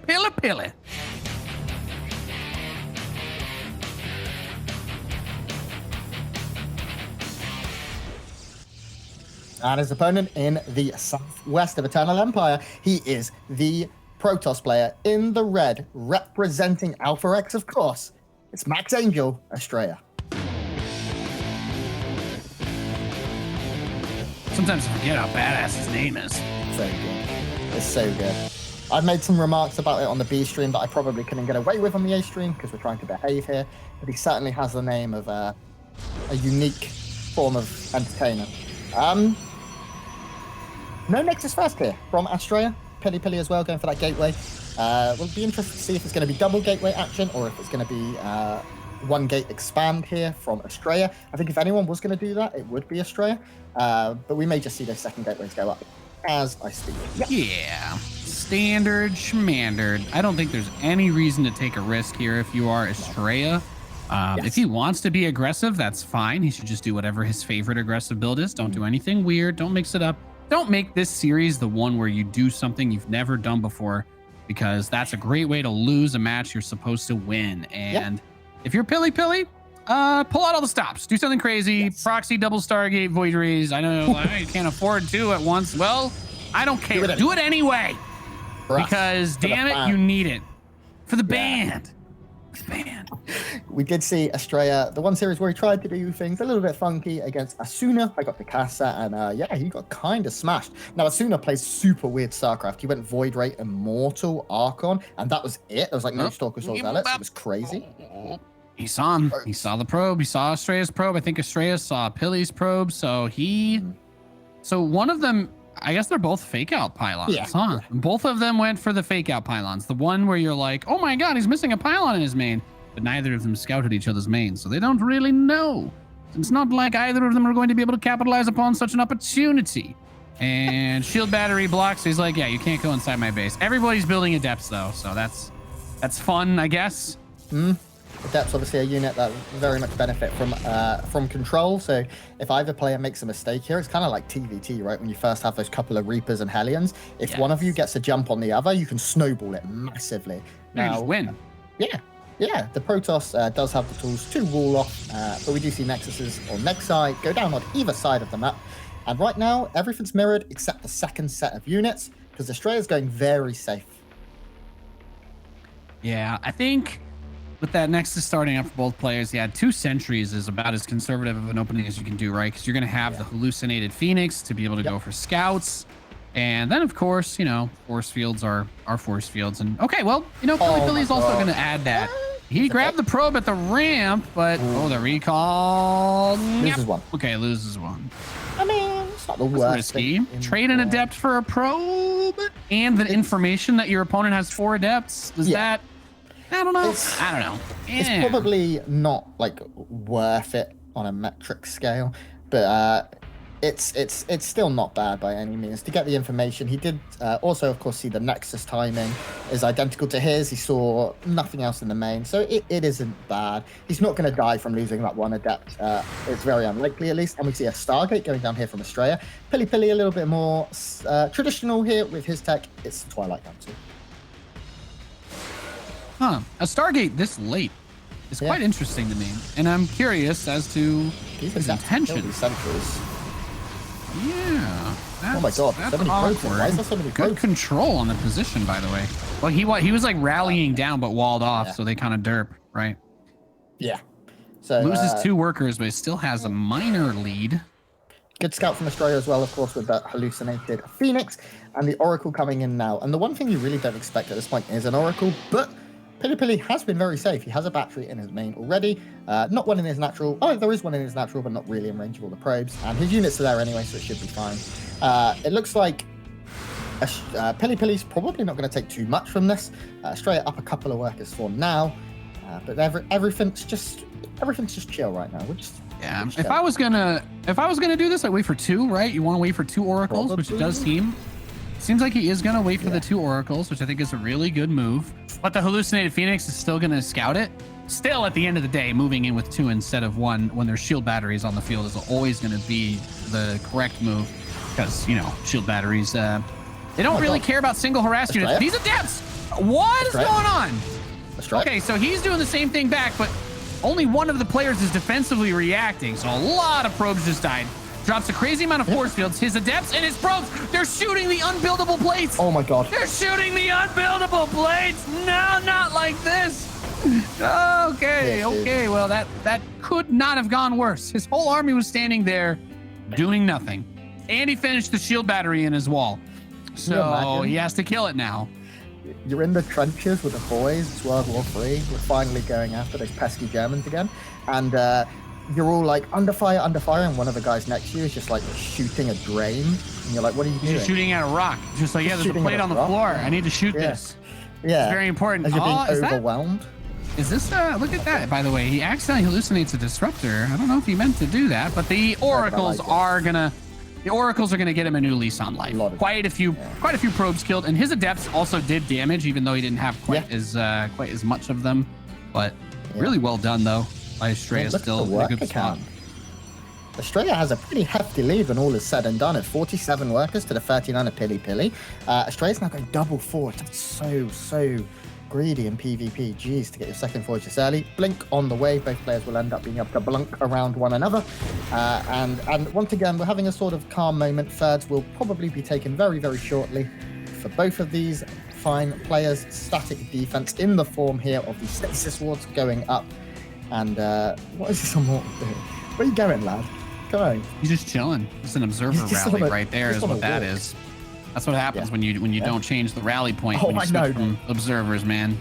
PiLiPiLi. And his opponent in the southwest of Eternal Empire, he is the Protoss player in the red, representing Alpha X, of course. It's Max Angel, Astrea. Sometimes I forget how badass his name is. So good. It's so good. I've made some remarks about it on the B stream that I probably couldn't get away with on the A stream because we're trying to behave here. But he certainly has the name of a unique form of entertainment. No Nexus first here from Astrea. PiLiPiLi as well, going for that gateway. We'll be interested to see if it's going to be double gateway action or if it's going to be one gate expand here from Astrea. I think if anyone was going to do that, it would be Astrea. But we may just see those second gateways go up as I speak. Yep. Yeah. Standard schmandered. I don't think there's any reason to take a risk here if you are Astrea. Yes. If he wants to be aggressive, that's fine. He should just do whatever his favorite aggressive build is. Don't do anything weird. Don't mix it up. Don't make this series the one where you do something you've never done before, because that's a great way to lose a match you're supposed to win. And if you're PiLiPiLi, pull out all the stops. Do something crazy. Yes. Proxy, double Stargate, Void Rays. I know I can't afford two at once. Well, I don't care. Do it anyway. Because damn it, you need it. For the band. We did see Astrea, the one series where he tried to do things a little bit funky against Asuna. I got the Casa, and he got kind of smashed. Now, Asuna plays super weird StarCraft. He went Void Ray, Immortal, Archon, and that was it. There was like no Stalker Soul Zealots. It was crazy. He saw him. He saw the probe. He saw Astrea's probe. I think Astrea saw Pili's probe. So one of them, I guess they're both fake out pylons, huh? Both of them went for the fake out pylons. The one where you're like, oh my God, he's missing a pylon in his main. But neither of them scouted each other's main, so they don't really know. It's not like either of them are going to be able to capitalize upon such an opportunity. And shield battery blocks. So he's like, yeah, you can't go inside my base. Everybody's building Adepts though, so that's fun, I guess. Adepts obviously a unit that very much benefit from control. So if either player makes a mistake here, it's kind of like TVT, right? When you first have those couple of Reapers and Hellions, if one of you gets a jump on the other, you can snowball it massively. Now, you just win. Yeah, the Protoss does have the tools to wall off, but we do see Nexuses on Nexi go down on either side of the map. And right now, everything's mirrored except the second set of units, because Astrea is going very safe. Yeah, I think with that Nexus starting up for both players, 2 sentries is about as conservative of an opening as you can do, right? Because you're going to have the hallucinated Phoenix to be able to go for scouts. And then, of course, force fields are force fields. And okay, well, PiLiPiLi's also going to add that. He grabbed the probe at the ramp, but the recall. Loses one. Okay, loses one. I mean, it's not the worst. Risky. Trade an Adept for a probe and the information that your opponent has 4 Adepts. Does that? I don't know. I don't know. It's probably not like worth it on a metric scale, but it's still not bad by any means to get the information. He did also, of course, see the Nexus timing is identical to his. He saw nothing else in the main, so it isn't bad. He's not going to die from losing that one Adept. It's very unlikely, at least. And we see a Stargate going down here from Astrea. PiLiPiLi a little bit more traditional here with his tech. It's Twilight Council. Huh. A Stargate this late is quite interesting to me. And I'm curious as to his intentions. Yeah. Oh my God. That's awkward. Why is there so many Good control on the position, by the way. Well, he was like rallying down, but walled off, so they kind of derp, right? Yeah. So loses 2 workers, but he still has a minor lead. Good scout from Astrea as well, of course, with that hallucinated Phoenix and the Oracle coming in now. And the one thing you really don't expect at this point is an Oracle, but PiLiPiLi has been very safe. He has a battery in his main already. Not one in his natural. Oh, there is one in his natural, but not really in range of all the probes. And his units are there anyway, so it should be fine. It looks like PiLiPiLi's probably not going to take too much from this. Straight up a couple of workers for now. But everything's just chill right now. If I was gonna do this, I'd wait for 2, right? You want to wait for 2 oracles, which it does seem. Seems like he is gonna wait for the 2 oracles, which I think is a really good move. But the hallucinated Phoenix is still gonna scout it. Still, at the end of the day, moving in with 2 instead of 1 when there's shield batteries on the field is always gonna be the correct move, because shield batteries they don't really care about single harass units. These Adepts. What is Astrea. going on? Astrea. Okay, so he's doing the same thing back, but only one of the players is defensively reacting. So a lot of probes just died. Drops a crazy amount of force fields. His adepts and his probes, they're shooting the unbuildable plates. Oh my God. They're shooting the unbuildable plates. No, not like this. Okay, okay. Well, that could not have gone worse. His whole army was standing there doing nothing. And he finished the shield battery in his wall. So he has to kill it now. You're in the trenches with the boys. It's World War III. We're finally going after those pesky Germans again. And you're all like, under fire, and one of the guys next to you is just like shooting a drain. And you're like, what are you doing? He's shooting at a rock. Just like, yeah, there's a plate on the floor. I need to shoot this. Yeah. It's very important. As you're being overwhelmed. Is this, look at that, by the way. He accidentally hallucinates a disruptor. I don't know if he meant to do that, but the oracles are gonna get him a new lease on life. Quite a few probes killed, and his adepts also did damage, even though he didn't have quite as much of them. But really well done though by Astrea. Still in a good spot. Astrea has a pretty hefty lead when all is said and done at 47 workers to the 39 of PiLiPiLi. Astrea's now going double forward. That's so greedy in PvP. Jeez, to get your second forward just early. Blink on the way. Both players will end up being able to blunk around one another. And once again, we're having a sort of calm moment. Thirds will probably be taken very, very shortly for both of these fine players. Static defense in the form here of the stasis wards going up. And what is this on Mortal doing? Where are you going, lad? Come on. He's just chilling. It's an observer rally right there is what that is. That's what happens when you don't change the rally point when you switch from observers, man.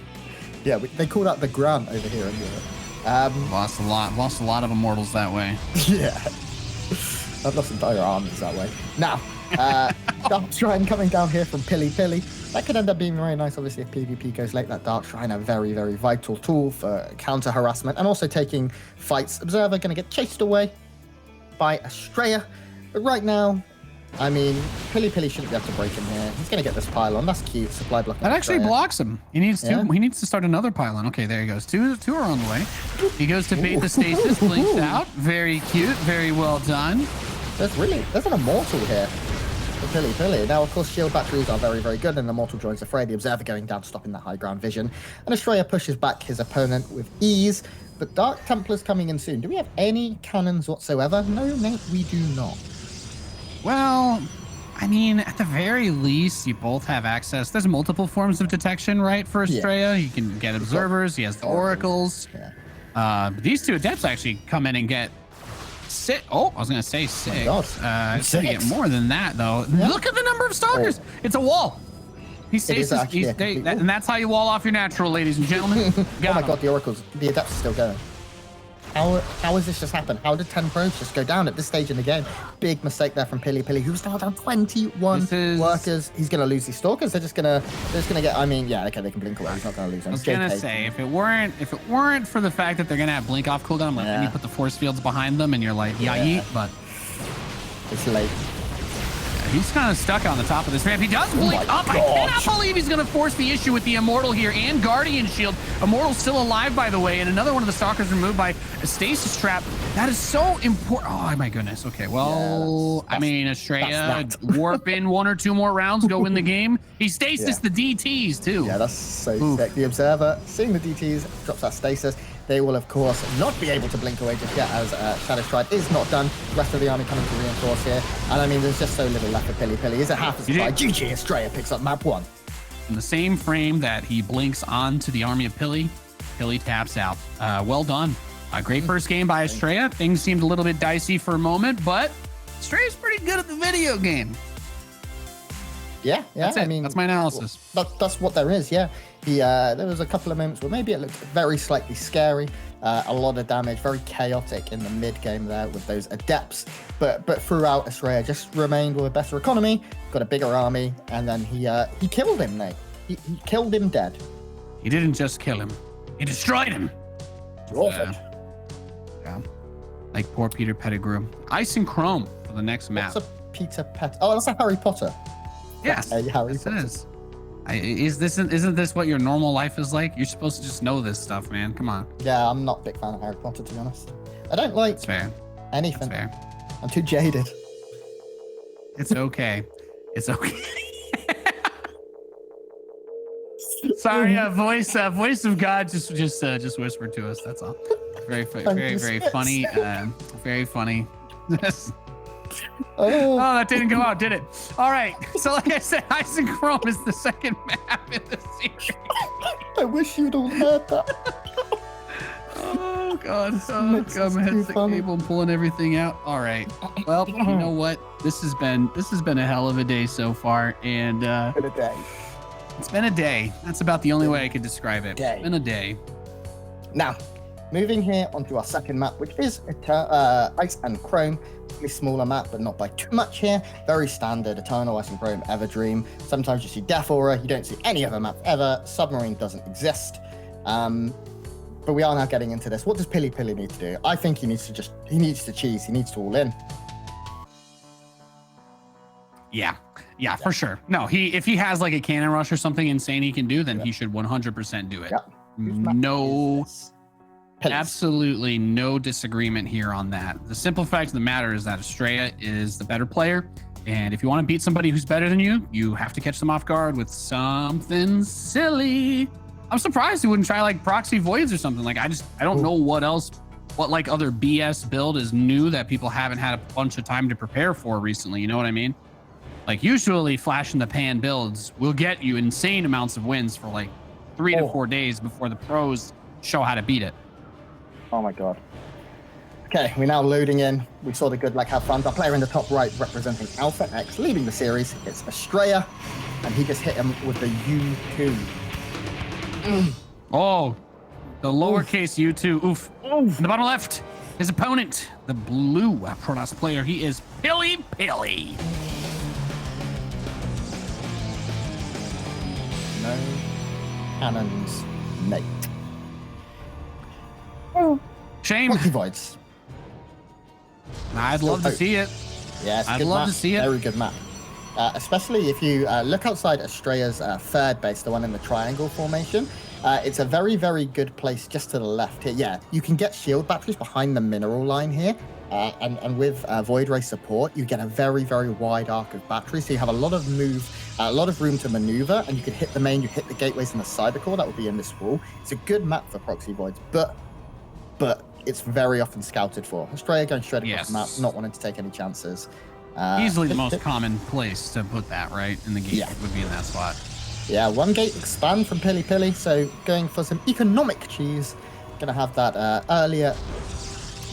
Yeah, they call that the grunt over here in Europe. Lost a lot of immortals that way. Yeah. I've lost entire armies that way. Now, Dark Shrine coming down here from PiLiPiLi. That could end up being very nice, obviously, if PvP goes late. That Dark Shrine, a very, very vital tool for counter harassment and also taking fights. Observer going to get chased away by Astrea. But right now, I mean, PiLiPiLi shouldn't be able to break him here. He's going to get this pylon. That's cute. Supply block. That actually blocks him. He needs to start another pylon. Okay, there he goes. Two are on the way. He goes to bait the stasis, blinks out. Very cute. Very well done. There's an immortal here for PiLiPiLi. Now, of course, shield batteries are very, very good, and immortal joins the fray. The observer going down, stopping that high ground vision. And Astrea pushes back his opponent with ease. But Dark Templars coming in soon. Do we have any cannons whatsoever? No, mate, we do not. Well, I mean, at the very least, you both have access. There's multiple forms of detection, right, for Astrea. You can get observers. He has the oracles. These two adepts actually come in and get six. Oh, I was going to say six. It's going to get more than that, though. Look at the number of stalkers. It's a wall. And that's how you wall off your natural, ladies and gentlemen. Oh my God, the oracles. The adepts are still going. How has this just happened? How did 10 probes just go down at this stage in the game? Big mistake there from PiLiPiLi, who's now down 21 workers. He's going to lose these stalkers. They're just going to get, I mean, yeah, okay, they can blink away. He's not going to lose them. I was going to say, if it weren't for the fact that they're going to have blink off cooldown, let me put the force fields behind them and you're like, but it's late. He's kind of stuck on the top of this ramp. He does blink up. I cannot believe he's going to force the issue with the Immortal here and Guardian Shield. Immortal's still alive, by the way, and another one of the Stalkers removed by a Stasis Trap. That is so important. Oh, my goodness. Okay, well, I mean, Astrea, warp in 1 or 2 more rounds, go win the game. He Stasis the DTs, too. Yeah, that's so sick. The Observer, seeing the DTs, drops that Stasis. They will, of course, not be able to blink away just yet as Shadow Stride is not done. The rest of the army coming to reinforce here. And I mean, there's just so little left for PiLiPiLi. Is it half as supply? GG, Astrea picks up map 1. In the same frame that he blinks onto the army of Pili, Pili taps out. Well done. A great first game by Astrea. Things seemed a little bit dicey for a moment, but Astrea's pretty good at the video game. Yeah. That's I mean, that's my analysis. That's what there is, yeah. There was a couple of moments where maybe it looked very slightly scary, a lot of damage, very chaotic in the mid game there with those adepts. But throughout, Astrea just remained with a better economy, got a bigger army, and then he killed him, Nate. He killed him dead. He didn't just kill him; he destroyed him. Yeah, like poor Peter Pettigrew. Ice and Chrome for the next map. What's a Peter Pet? Oh, that's a Harry Potter. Yes, Harry Potter. It is. Isn't this what your normal life is like? You're supposed to just know this stuff, man. Come on. Yeah, I'm not a big fan of Harry Potter, to be honest. I don't like anything. That's fair. I'm too jaded. It's okay. It's okay. Sorry, voice of God just whispered to us. That's all. Very funny. Very funny. Oh, that didn't go out, did it? All right. So, like I said, Ice and Chrome is the second map in the series. I wish you'd all heard that. Oh God! Oh God! My head's the cable, pulling everything out. All right. Well, you know what? This has been a hell of a day so far, and Been a day. it's been a day. That's about the only way I could describe it. It's been a day. Now, moving here onto our second map, which is Ice and Chrome. A smaller map, but not by too much here. Very standard, Eternal, Ice and Chrome, Everdream. Sometimes you see Death Aura. You don't see any other map ever. Submarine doesn't exist. But we are now getting into this. What does PiLiPiLi need to do? I think he needs to cheese. He needs to all in. Yeah, for sure. No, if he has like a cannon rush or something insane he can do, then he should 100% do it. Yep. No, absolutely no disagreement here on that. The simple fact of the matter is that Astrea is the better player. And if you want to beat somebody who's better than you, you have to catch them off guard with something silly. I'm surprised he wouldn't try like proxy voids or something. Like I don't know what like other BS build is new that people haven't had a bunch of time to prepare for recently. You know what I mean? Like usually flash in the pan builds will get you insane amounts of wins for like 3 to 4 days before the pros show how to beat it. Oh my God. Okay, we're now loading in. We saw the good luck have fun. Our player in the top right representing Alpha X leading the series. It's Astrea, and he just hit him with the U2. Oh, the lowercase U2. Oof. In the bottom left, his opponent, the blue Protoss player, he is PiLiPiLi. No cannons, mate. Shame. Proxy voids. I'd love to see it. Yeah, it's a I'd good love map. to see it. Very good map. Especially if you look outside Astrea's third base, the one in the triangle formation. It's a very, very good place just to the left here. Yeah, you can get shield batteries behind the mineral line here. And with Void Ray support, you get a very, very wide arc of batteries. So you have a lot of room to maneuver, and you can hit the main, you hit the gateways and the cyber core. That would be in this wall. It's a good map for proxy voids, but it's very often scouted for. Astrea going straight across the map, not wanting to take any chances. Easily the most common place to put that, right? In the gate would be in that spot. Yeah, one gate expand from PiLiPiLi, so going for some economic cheese. Gonna have that earlier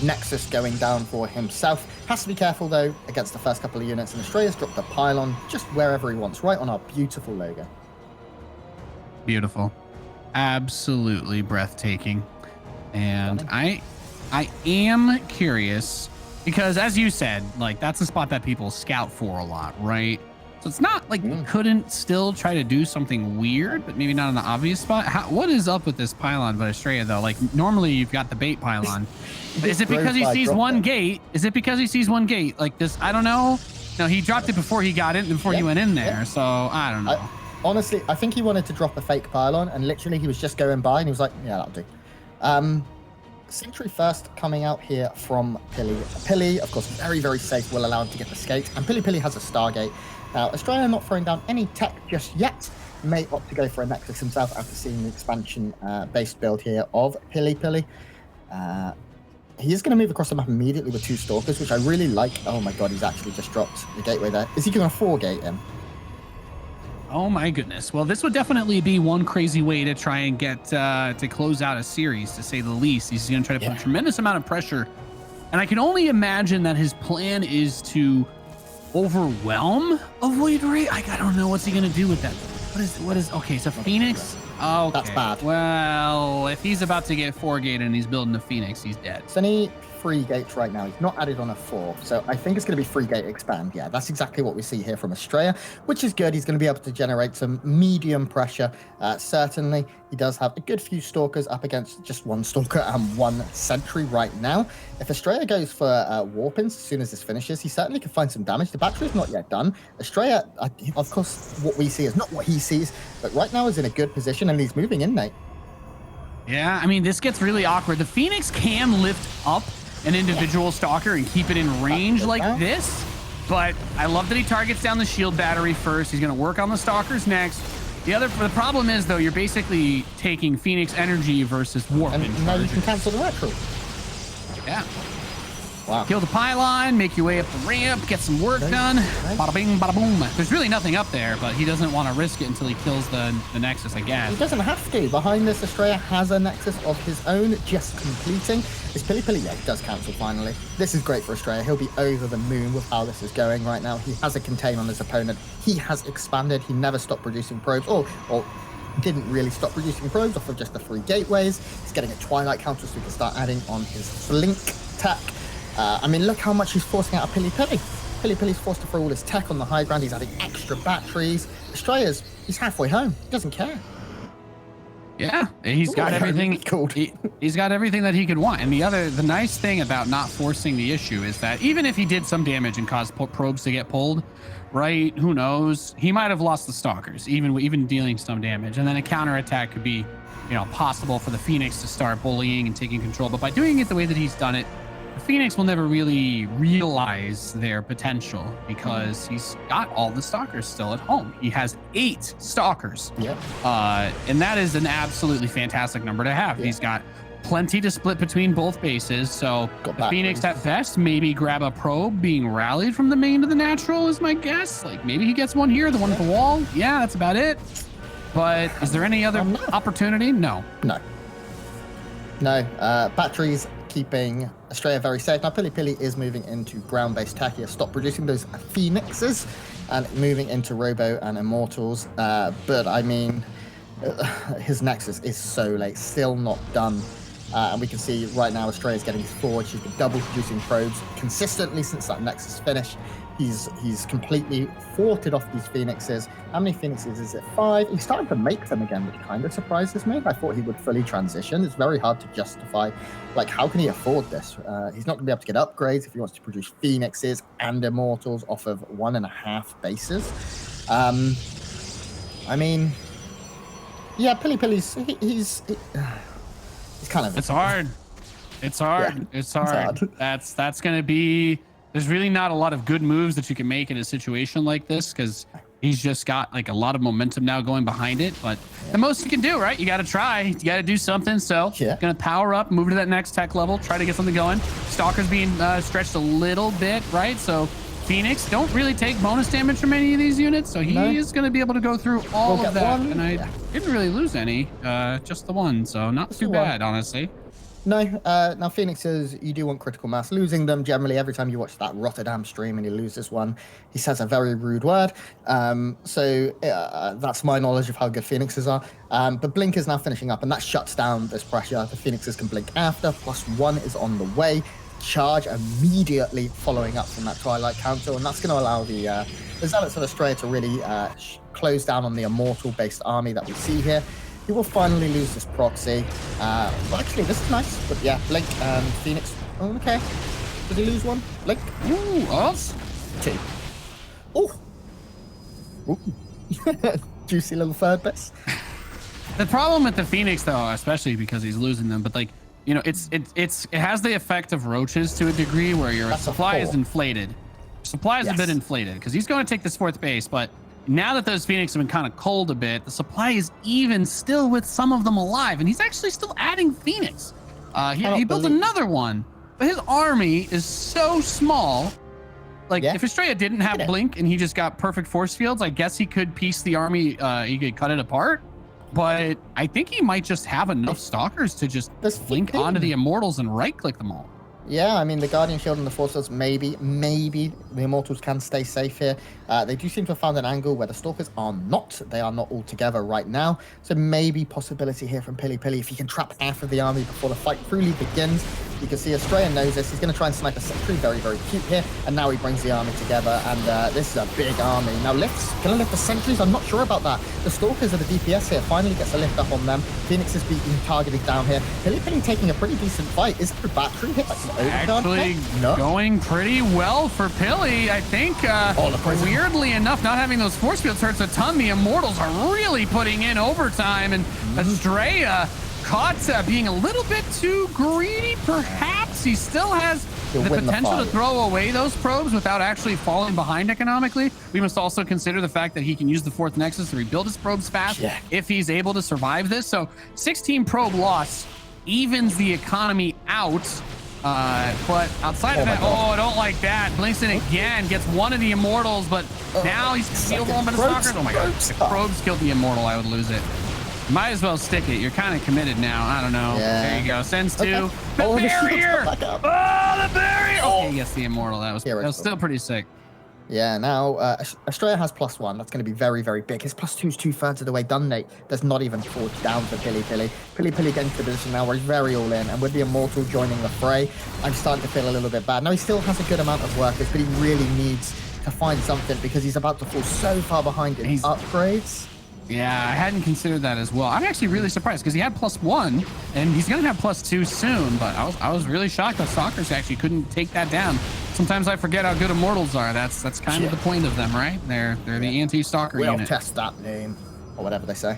Nexus going down for himself. Has to be careful though against the first couple of units, and Astrea's dropped a pylon just wherever he wants, right on our beautiful logo. Beautiful. Absolutely breathtaking. And I am curious because, as you said, like that's a spot that people scout for a lot, right? So it's not like we couldn't still try to do something weird, but maybe not in the obvious spot. What is up with this pylon by Astrea though? Like normally you've got the bait pylon. Is it because he sees one gate? Is it because he sees one gate? Like this, I don't know. No, he dropped it before he got in, before he went in there. So I don't know. Honestly, I think he wanted to drop a fake pylon, and literally he was just going by, and he was like, "Yeah, that'll do." Sentry first coming out here from PiLiPiLi, of course, very, very safe, will allow him to get the skate. And PiLiPiLi has a Stargate. Now, Astrea not throwing down any tech just yet, may opt to go for a Nexus himself after seeing the expansion-based build here of PiLiPiLi. He is going to move across the map immediately with 2 Stalkers, which I really like. Oh my God, he's actually just dropped the gateway there. Is he going to 4-gate him? Oh my goodness. Well, this would definitely be one crazy way to try and get to close out a series, to say the least. He's going to try to put a tremendous amount of pressure. And I can only imagine that his plan is to overwhelm a Void Ray. I don't know. What's he going to do with that? What is, okay, so Phoenix. Okay. That's bad. Well, if he's about to get 4-gate and he's building a Phoenix, he's dead. So any 3 gates right now. He's not added on a 4. So I think it's going to be 3-gate expand. Yeah, that's exactly what we see here from Astrea, which is good. He's going to be able to generate some medium pressure. Certainly, he does have a good few Stalkers up against just 1 Stalker and 1 Sentry right now. If Astrea goes for Warpins as soon as this finishes, he certainly can find some damage. The battery is not yet done. Astrea, of course, what we see is not what he sees, but right now is in a good position, and he's moving in, Nate. Yeah, I mean, this gets really awkward. The Phoenix can lift up an individual Stalker and keep it in range like this, but I love that he targets down the shield battery first. He's going to work on the Stalkers next. The problem is though, you're basically taking Phoenix energy versus warp. And now you can cancel the retro. Yeah. Wow. Kill the pylon, make your way up the ramp, get some work done. Bada bing, bada boom. There's really nothing up there, but he doesn't want to risk it until he kills the Nexus, I guess. He doesn't have to. Behind this, Astrea has a Nexus of his own, just completing. Is PiLiPiLi? Yeah, he does cancel finally. This is great for Astrea. He'll be over the moon with how this is going right now. He has a contain on his opponent. He has expanded. He never stopped producing probes, or didn't really stop producing probes off of just the 3 gateways. He's getting a Twilight counter so he can start adding on his Blink tech. I mean, look how much he's forcing out of PiLiPiLi. PiLiPiLi's forced to throw all his tech on the high ground. He's adding extra batteries. Astrea's, he's halfway home. He doesn't care. Yeah, he's got everything. He's got everything that he could want. And the nice thing about not forcing the issue is that even if he did some damage and caused probes to get pulled, right? Who knows? He might have lost the Stalkers, even dealing some damage. And then a counterattack could be, possible for the Phoenix to start bullying and taking control. But by doing it the way that he's done it, the Phoenix will never really realize their potential because he's got all the Stalkers still at home. He has 8 Stalkers. Yeah. And that is an absolutely fantastic number to have. Yeah. He's got plenty to split between both bases. So the Phoenix at best, maybe grab a probe being rallied from the main to the natural is my guess. Like maybe he gets one here, the one at the wall. Yeah, that's about it. But is there any other opportunity? No. Batteries keeping Astrea very safe. Now, PiLiPiLi is moving into ground-based tech. He has stopped producing those Phoenixes and moving into Robo and Immortals. But, I mean, his Nexus is so late, still not done. And we can see right now Astrea is getting forward. She's been double producing probes consistently since that Nexus finish. He's completely thwarted off these Phoenixes. How many Phoenixes is it? 5. He's starting to make them again, which kind of surprises me. I thought he would fully transition. It's very hard to justify. Like, how can he afford this? He's not going to be able to get upgrades if he wants to produce Phoenixes and Immortals off of 1.5 bases. I mean, yeah, PiLiPiLi's he's kind of. It's hard. It's hard. Yeah, it's hard. That's going to be. There's really not a lot of good moves that you can make in a situation like this because he's just got like a lot of momentum now going behind it. But the most you can do, right? You got to try. You got to do something. So gonna power up, move to that next tech level, try to get something going. Stalker's being stretched a little bit, right? So Phoenix don't really take bonus damage from any of these units. So he is going to be able to go through all of that. And I didn't really lose any, just the one. So not too bad, honestly. No, now Phoenixes, you do want critical mass. Losing them generally every time you watch that Rotterdam stream and he loses one, he says a very rude word. So that's my knowledge of how good Phoenixes are. But Blink is now finishing up and that shuts down this pressure. The Phoenixes can blink after, +1 is on the way. Charge immediately following up from that Twilight counter, and that's going to allow the Zealots of Astrea to really close down on the Immortal-based army that we see here. He will finally lose this proxy. Well, actually, this is nice. But yeah, Blink and Phoenix. Oh, okay. Did he lose one? Blink? Ooh, us? 2. Ooh. Ooh. Juicy little third base. The problem with the Phoenix, though, especially because he's losing them, but like, it has the effect of roaches to a degree where your supply is inflated. Supply is a bit inflated because he's going to take this 4th base, but now that those Phoenix have been kind of cold a bit, the supply is even still with some of them alive, and he's actually still adding Phoenix. He built another one, but his army is so small. Like, if Astrea didn't have Blink and he just got perfect force fields, I guess he could piece the army, he could cut it apart. But I think he might just have enough Stalkers to just blink onto the Immortals and right-click them all. Yeah, I mean, the Guardian Shield and the Force Fields, maybe the Immortals can stay safe here. They do seem to have found an angle where the Stalkers are not. They are not all together right now. So maybe possibility here from PiLiPiLi if he can trap half of the army before the fight truly begins. You can see Astrea knows this. He's going to try and snipe a sentry. Very, very cute here. And now he brings the army together. And this is a big army. Now, lifts. Going to lift the sentries? I'm not sure about that. The Stalkers are the DPS here. Finally gets a lift up on them. Phoenix is being targeted down here. PiLiPiLi taking a pretty decent fight. Is it a battery hit? Like actually going pretty well for Pili. I think weirdly enough, not having those force fields hurts a ton. The Immortals are really putting in overtime, and Astrea caught being a little bit too greedy, perhaps. He still has He'll the win potential the to throw away those probes without actually falling behind economically. We must also consider the fact that he can use the 4th Nexus to rebuild his probes fast if he's able to survive this. So 16 probe loss evens the economy out. But outside of that, I don't like that. Blinks in again, gets one of the immortals, but now he's still one by the stalkers. Oh my god, if probes killed the immortal, I would lose it. Might as well stick it. You're kind of committed now. I don't know. Yeah. There you go. Sends 2. The barrier! Oh, the barrier! Okay, yes, the immortal. That was still pretty sick. Yeah, now Astrea has +1. That's going to be very, very big. His +2 is 2/3 of the way done, Nate. There's not even 40 down for PiLiPiLi. PiLiPiLi getting to the position now where he's very all in, and with the immortal joining the fray, I'm starting to feel a little bit bad. Now, he still has a good amount of workers, but he really needs to find something because he's about to fall so far behind in upgrades. Yeah, I hadn't considered that as well. I'm actually really surprised because he had +1 and he's gonna have +2 soon, but I was really shocked that Stalkers actually couldn't take that down. Sometimes I forget how good immortals are. That's kind of the point of them, right? They're the anti-stalker unit. We'll test that name or whatever they say.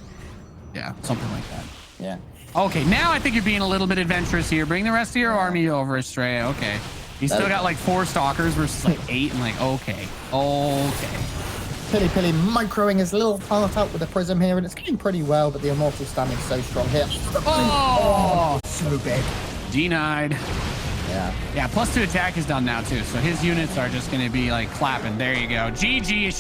Yeah, something like that. Yeah. Okay, now I think you're being a little bit adventurous here. Bring the rest of your army over, Astrea. Okay. He's still got like 4 stalkers versus like 8 and like okay. PiLiPiLi microing his little part out with the prism here, and it's going pretty well, but the immortal standing so strong here. Oh, so big. Denied. Yeah, +2 attack is done now too, so his units are just going to be like clapping. There you go. GG.